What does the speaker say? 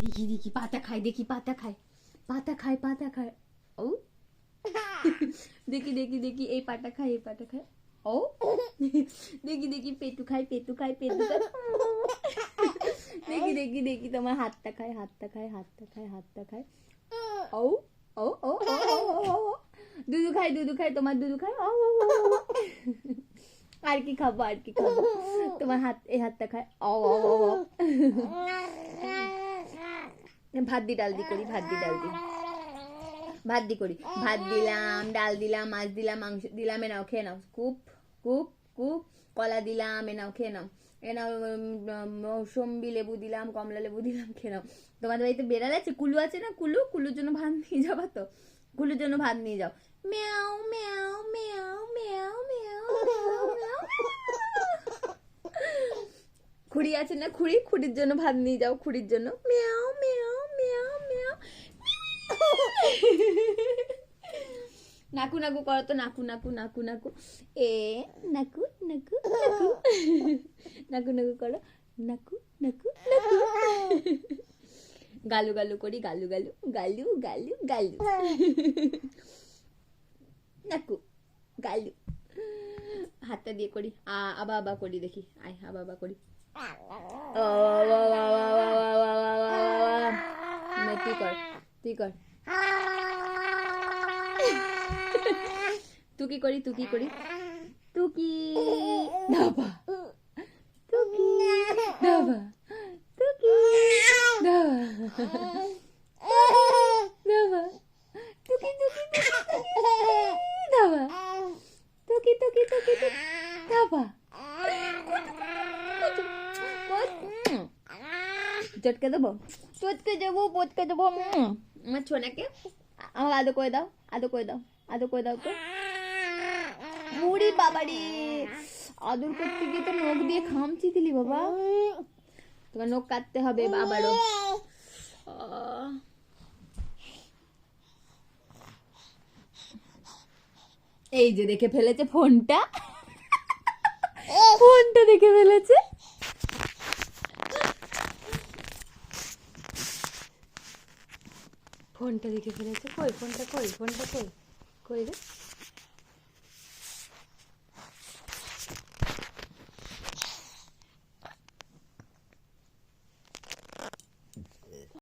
দেখি দেখি পাতা খায়, দেখি পাতা খায়, পাতা খায়, পাতা খায়। ও দেখি দেখি দেখি এই পাতা খায়, এই পাতা খায়। ও দেখি দেখি পেটু খায়, পেটু খায়, পেটু খায়। দেখি দেখি দেখি তোমার হাতটা খায়, হাতটা খায়, হাতটা খায়, হাতটা খায়। ও ও ও ও দুধু খায়, দুধু খায়, তোমার দুধু খায়। ও আর কি খাবো, আর কি খাবো, তোমার হাত, এই হাতটা খায়। ও ভাত দি ডাল দি করি, ভাত দি ডাল দি, ভাত দি করি, ভাত দিলাম, ডাল দিলাম, মাছ দিলাম, মাংস দিলাম, এ নাও খেয়ে নাও। কুপ কুপ কুপ, কলা দিলাম, এ নাও খেয়ে নাও, এ নাও মৌসম্বি লেবু দিলাম, কমলা লেবু দিলাম, খেয়ে নাও। তোমাদের বাড়িতে বেড়াল আছে, কুলু আছে না, কুলু, কুলুর জন্য ভাত নিয়ে যাবা তো, কুলুর জন্য ভাত নিয়ে যাও। ম্যাও ম্যাও ম্যাও ম্যাও ম্যাও ম্যাও। খুড়ি আছে না, খুড়ি, খুড়ির জন্য ভাত নিয়ে যাও, খুড়ির জন্য। ম্যাও ম্যাও ম্যাও ম্যাও। নাকু নাকু করো তো, নাকু নাকু নাকু নাকু, এ নাকু নাকু নাকু, নাকু নাকু করো, নাকু নাকু নাকু। গালু গালু করি, গালু গালু গালু গালু গালু, নাকু গালু। হাতটা দিয়ে করি, আবা আবা করি, দেখি, আয় আবা আবা করি। তুই কর, তুই কর। তুকি করি, তুকি করি, তুকি দাবা, তুকি দাবা, তুকি দাবা, দাবা, তুকি তুকি দাবা, তুকি তুকি তুকি দাবা। চটকে দেবো, চটকে দেবো, পটকে দেবো। আমার ছোনাকে আমার আদো করে দাও, আদো করে দাও, আদো করে দাও তো। বুড়ি বাবারি, আদর করতে গিয়ে তো নখ দিয়ে খামচি দিলি বাবা, তোমার নখ কাটতে হবে আবারও। এই যে দেখে ফেলেছে ফোনটা, ফোনটা দেখে ফেলেছে। ফোনটা দেখে ফেলেছে, কই ফোনটা, কই ফোনটা, কই কই রে।